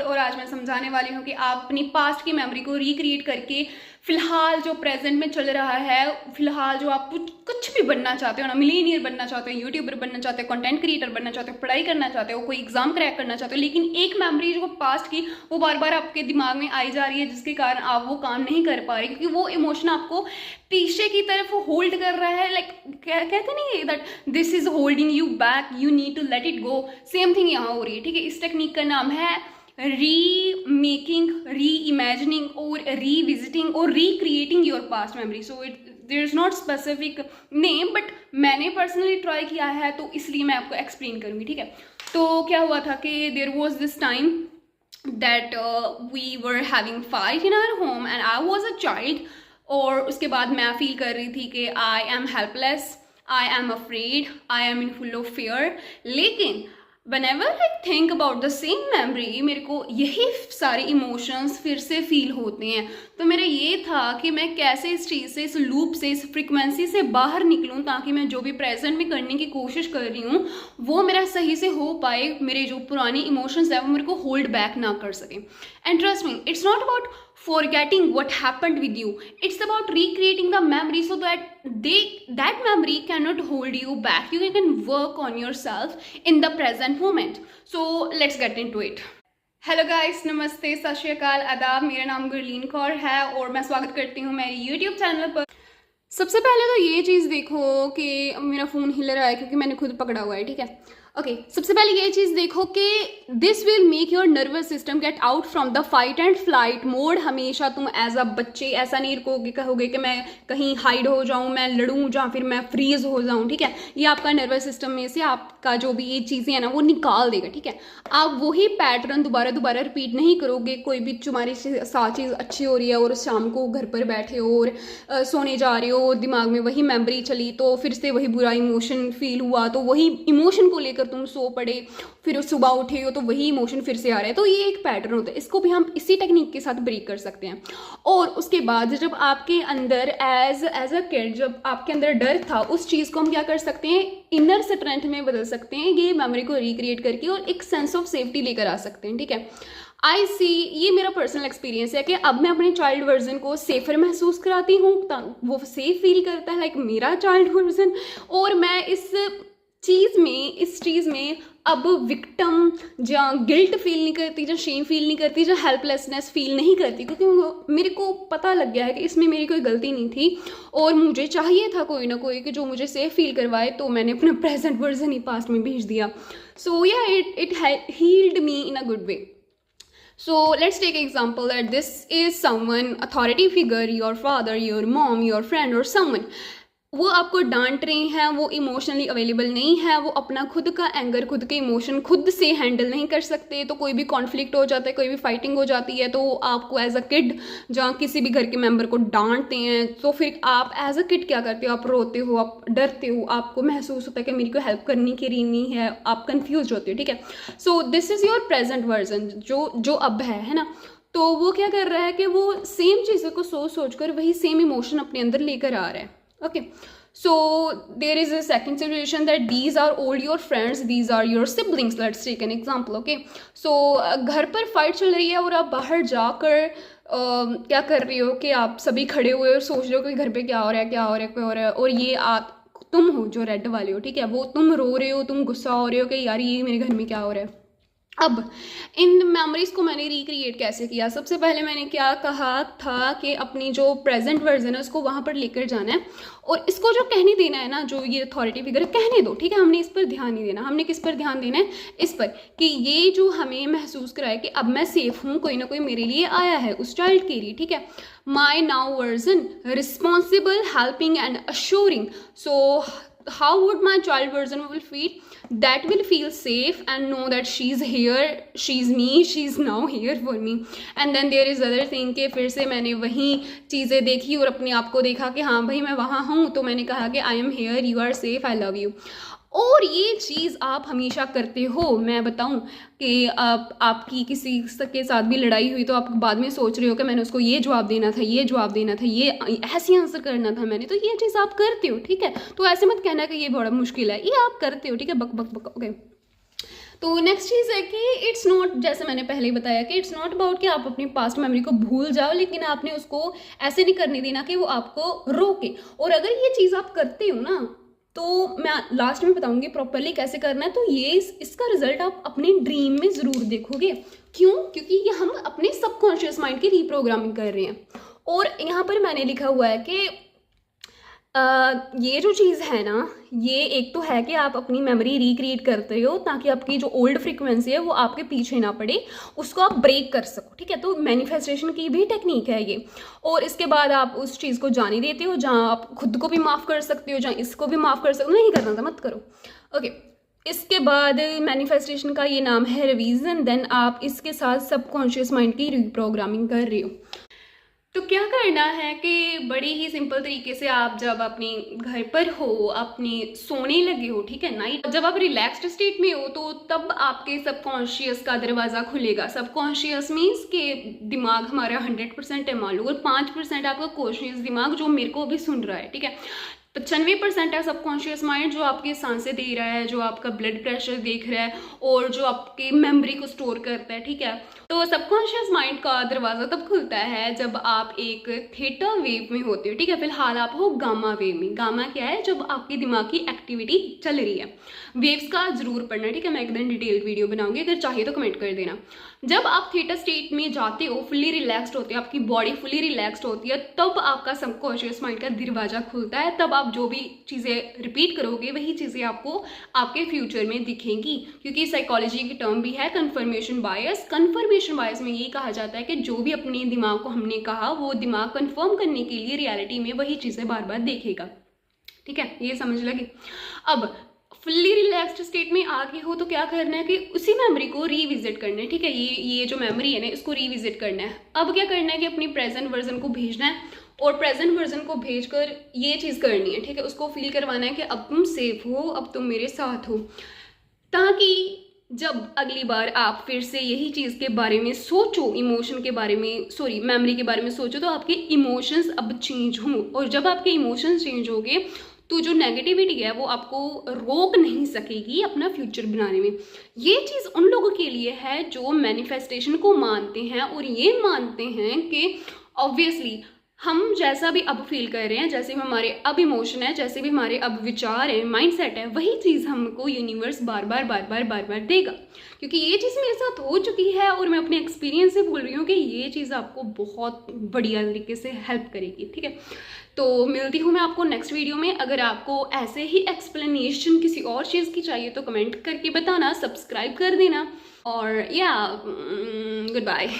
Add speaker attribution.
Speaker 1: और आज मैं समझाने वाली हूँ कि आप अपनी पास्ट की मेमोरी को रिक्रिएट करके फिलहाल जो प्रेजेंट में चल रहा है, फिलहाल जो आप कुछ भी बनना चाहते हो ना, मिलीनियर बनना चाहते हो, यूट्यूबर बनना चाहते हो, कंटेंट क्रिएटर बनना चाहते हो, पढ़ाई करना चाहते हो, कोई एग्जाम क्रैक करना चाहते हो, लेकिन एक मेमोरी जो पास्ट की वो बार बार आपके दिमाग में आई जा रही है, जिसके कारण आप वो काम नहीं कर पा रहे क्योंकि वो इमोशन आपको पीछे की तरफ होल्ड कर रहा है। लाइक कहते नहीं that this is holding you back, you need to let it go. Same thing यहाँ हो रही है, ठीक है। इस टेक्निक का नाम है रीमेकिंग, री इमेजिनिंग और रीविजिटिंग और recreating your past memory. So there is not specific name, but मैंने पर्सनली ट्राई किया है तो इसलिए मैं आपको एक्सप्लेन करूंगी, ठीक है। तो क्या हुआ था कि there was this time that we were having fight in our home and I was a child. और उसके बाद मैं फील कर रही थी कि I am helpless, I am afraid, I am in full of fear. लेकिन whenever I think about the same memory, मेरे को यही सारे इमोशंस फिर से फील होते हैं। तो मेरा ये था कि मैं कैसे इस चीज़ से, इस लूप से, इस फ्रिक्वेंसी से बाहर निकलूं ताकि मैं जो भी प्रेजेंट में करने की कोशिश कर रही हूँ वो मेरा सही से हो पाए, मेरे जो पुरानी इमोशंस है वो मेरे को होल्ड बैक ना कर सके। And trust me, it's not about forgetting what happened with you, it's about recreating the memory so that that memory cannot hold you back. You can work on yourself in the present moment. So let's get into it. Hello guys, नमस्ते, सत श्री अकाल, आदाब। मेरा नाम गुरलीन कौर है और मैं स्वागत करती हूँ मेरे यूट्यूब चैनल पर। सबसे पहले तो ये चीज़ देखो कि मेरा फ़ोन हिल रहा है क्योंकि मैंने खुद पकड़ा हुआ है, ठीक है। ओके, सबसे पहले ये चीज़ देखो कि this will make your nervous system get out from the fight and flight mode. हमेशा तुम एज अ बच्चे ऐसा नहीं कहोगे कि मैं कहीं हाइड हो जाऊँ, मैं लड़ूँ या फिर मैं फ्रीज हो जाऊँ, ठीक है। ये आपका नर्वस सिस्टम में से आपका जो भी ये चीज़ें हैं ना वो निकाल देगा, ठीक है। आप वही पैटर्न दोबारा रिपीट नहीं करोगे। कोई भी तुम्हारी साथ चीज़ अच्छी हो रही है और शाम को घर पर बैठे हो और सोने जा रहे हो, दिमाग में वही मेमोरी चली तो फिर से वही बुरा इमोशन फील हुआ, तो वही इमोशन को लेकर तुम सो पड़े, फिर सुबह उठे हो तो वही इमोशन फिर से आ रहा है। तो ये एक पैटर्न होता है, इसको भी हम इसी टेक्निक के साथ ब्रेक कर सकते हैं। और उसके बाद जब आपके अंदर एज अ किड जब आपके अंदर डर था, उस चीज़ को हम क्या कर सकते हैं, इनर स्ट्रेंथ में बदल सकते हैं, ये मेमोरी को रिक्रिएट करके और एक सेंस ऑफ सेफ्टी लेकर आ सकते हैं, ठीक है। आई सी, ये मेरा पर्सनल एक्सपीरियंस है कि अब मैं अपने चाइल्ड वर्जन को सेफर महसूस कराती हूँ, वो सेफ फील करता है लाइक मेरा चाइल्ड वर्जन। और मैं इस चीज़ में अब विक्टिम या गिल्ट फील नहीं करती, या शेम फील नहीं करती, या हेल्पलेसनेस फील नहीं करती, क्योंकि मेरे को पता लग गया है कि इसमें मेरी कोई गलती नहीं थी और मुझे चाहिए था कोई ना कोई कि जो मुझे सेफ फील करवाए, तो मैंने अपना प्रेजेंट वर्जन ही पास्ट में भेज दिया। सो या it healed me in a good way. So let's take an example that this is someone, authority figure, your father, your mom, your friend or someone. वो आपको डांट रहे हैं, वो इमोशनली अवेलेबल नहीं है, वो अपना खुद का एंगर, खुद के इमोशन खुद से हैंडल नहीं कर सकते, तो कोई भी कॉन्फ्लिक्ट हो जाता है, कोई भी फाइटिंग हो जाती है, तो आपको एज अ किड जहाँ किसी भी घर के मेंबर को डांटते हैं, तो फिर आप एज अ किड क्या करते हो, आप रोते हो, आप डरते हो, आपको महसूस होता है कि मेरी को हेल्प करने की रीन नहीं है, आप कन्फ्यूज होते हो, ठीक है। So this is your present version जो अब है ना। तो वो क्या कर रहा है कि वो सेम चीज़ों को सोच कर वही सेम इमोशन अपने अंदर लेकर आ रहा है। Okay, so there is a second situation that these are all your friends, these are your siblings. Let's take an example. Okay, so घर पर फाइट चल रही है और आप बाहर जाकर क्या कर रही हो कि आप सभी खड़े हुए और सोच रहे हो कि घर पे क्या हो रहा है, क्या हो रहा है, क्या हो रहा है, और ये आप तुम हो जो रेड वाले हो, ठीक है। वो तुम रो रहे हो, तुम गुस्सा हो रहे हो कि यार ये मेरे घर में क्या हो रहा है। अब इन मेमोरीज को मैंने रिक्रिएट कैसे किया, सबसे पहले मैंने क्या कहा था कि अपनी जो प्रेजेंट वर्जन है उसको वहाँ पर लेकर जाना है और इसको जो कहने देना है ना, जो ये अथॉरिटी फिगर कहने दो, ठीक है। हमने इस पर ध्यान नहीं देना, हमने किस पर ध्यान देना है, इस पर कि ये जो हमें महसूस कराए कि अब मैं सेफ हूँ, कोई ना कोई मेरे लिए आया है, उस चाइल्ड के लिए, ठीक है। My now version responsible, helping and assuring. So how would my child version will feel? That will feel safe and know that she's here, she's me, she's now here for me. And then there is other thing कि फिर से मैंने वही चीज़ें देखी और अपने आप को देखा कि हाँ भाई मैं वहाँ हूँ, तो मैंने कहा कि I am here, you are safe, I love you. और ये चीज़ आप हमेशा करते हो। मैं बताऊं कि आपकी किसी के साथ भी लड़ाई हुई तो आप बाद में सोच रहे हो कि मैंने उसको ये जवाब देना था, ये जवाब देना था, ये ऐसे आंसर करना था मैंने, तो ये चीज़ आप करते हो, ठीक है। तो ऐसे मत कहना कि ये बड़ा मुश्किल है, ये आप करते हो, ठीक है। बक बक बक, ओके। तो नेक्स्ट चीज़ है कि इट्स नॉट, जैसे मैंने पहले ही बताया कि इट्स नॉट अबाउट कि आप अपनी पास्ट मेमोरी को भूल जाओ, लेकिन आपने उसको ऐसे नहीं करने देना कि वो आपको रोके। और अगर ये चीज़ आप करते हो ना, तो मैं लास्ट में बताऊंगी प्रॉपरली कैसे करना है। तो ये इसका रिजल्ट आप अपने ड्रीम में ज़रूर देखोगे। क्यों? क्योंकि ये हम अपने सबकॉन्शियस माइंड की रीप्रोग्रामिंग कर रहे हैं। और यहाँ पर मैंने लिखा हुआ है कि ये जो चीज़ है ना, ये एक तो है कि आप अपनी मेमोरी रिक्रिएट करते हो ताकि आपकी जो ओल्ड फ्रीक्वेंसी है वो आपके पीछे ना पड़े, उसको आप ब्रेक कर सको, ठीक है। तो मैनिफेस्टेशन की भी टेक्निक है ये। और इसके बाद आप उस चीज़ को जाने देते हो, जहाँ आप खुद को भी माफ़ कर सकते हो, जहाँ इसको भी माफ़ कर सकते हो। नहीं करना था, मत करो, ओके। इसके बाद मैनिफेस्टेशन का ये नाम है रिवीजन। देन आप इसके साथ सबकॉन्शियस माइंड की रीप्रोग्रामिंग कर रहे हो। तो क्या करना है कि बड़ी ही सिंपल तरीके से आप जब अपने घर पर हो, अपने सोने लगे हो, ठीक है, नाइट, जब आप रिलैक्स्ड स्टेट में हो, तो तब आपके सबकॉन्शियस का दरवाज़ा खुलेगा। सबकॉन्शियस मीन्स के दिमाग हमारा 100% है मान लो, और 5% आपका कॉन्शियस दिमाग जो मेरे को भी सुन रहा है, ठीक है। 95% है सबकॉन्शियस माइंड जो आपकी सांसें दे रहा है, जो आपका ब्लड प्रेशर देख रहा है, और जो आपकी मेमोरी को स्टोर करता है, ठीक है। तो सबकॉन्शियस माइंड का दरवाज़ा तब खुलता है जब आप एक थीटा वेव में होते हो, ठीक है। फिलहाल आप हो गामा वेव में। गामा क्या है? जब आपकी दिमाग की एक्टिविटी चल रही है। वेव्स का जरूर पढ़ना, ठीक है, मैं एकदम डिटेल्ड वीडियो बनाऊंगी, अगर चाहिए तो कमेंट कर देना। जब आप थीटा स्टेट में जाते हो, फुल्ली रिलैक्स्ड होते हो, आपकी बॉडी फुल्ली रिलैक्स्ड होती है, तब आपका सबकॉन्शियस माइंड का दरवाजा खुलता है। तब आप जो भी चीज़ें रिपीट करोगे वही चीज़ें आपको आपके फ्यूचर में दिखेंगी। क्योंकि साइकोलॉजी की टर्म भी है कन्फर्मेशन बायस। कन्फर्मेशन बायस में ये कहा जाता है कि जो भी अपने दिमाग को हमने कहा, वो दिमाग कन्फर्म करने के लिए रियलिटी में वही चीज़ें बार बार देखेगा, ठीक है। ये समझ लगे? अब फुल्ली रिलैक्स्ड स्टेट में आ गए हो तो क्या करना है कि उसी मेमोरी को रीविजिट करना है, ठीक है। ये जो मेमोरी है ना, इसको रीविजिट करना है। अब क्या करना है कि अपनी प्रेजेंट वर्जन को भेजना है, और प्रेजेंट वर्जन को भेजकर ये चीज़ करनी है, ठीक है। उसको फील करवाना है कि अब तुम सेफ हो, अब तुम मेरे साथ हो, ताकि जब अगली बार आप फिर से यही चीज़ के बारे में सोचो, इमोशन के बारे में, सॉरी, मेमोरी के बारे में सोचो, तो आपके इमोशंस अब चेंज हों। और जब आपके इमोशंस चेंज होंगे तो जो नेगेटिविटी है वो आपको रोक नहीं सकेगी अपना फ्यूचर बनाने में। ये चीज़ उन लोगों के लिए है जो मैनिफेस्टेशन को मानते हैं और ये मानते हैं कि ऑब्वियसली हम जैसा भी अब फील कर रहे हैं, जैसे भी हमारे अब इमोशन है, जैसे भी हमारे अब विचार है, माइंडसेट है, वही चीज़ हमको यूनिवर्स बार बार देगा। क्योंकि ये चीज़ मेरे साथ हो चुकी है और मैं अपने एक्सपीरियंस से बोल रही हूँ कि ये चीज़ आपको बहुत बढ़िया तरीके से हेल्प करेगी, ठीक है। तो मिलती हूँ मैं आपको नेक्स्ट वीडियो में। अगर आपको ऐसे ही एक्सप्लेनेशन किसी और चीज़ की चाहिए तो कमेंट करके बताना, सब्सक्राइब कर देना, और या गुड बाय।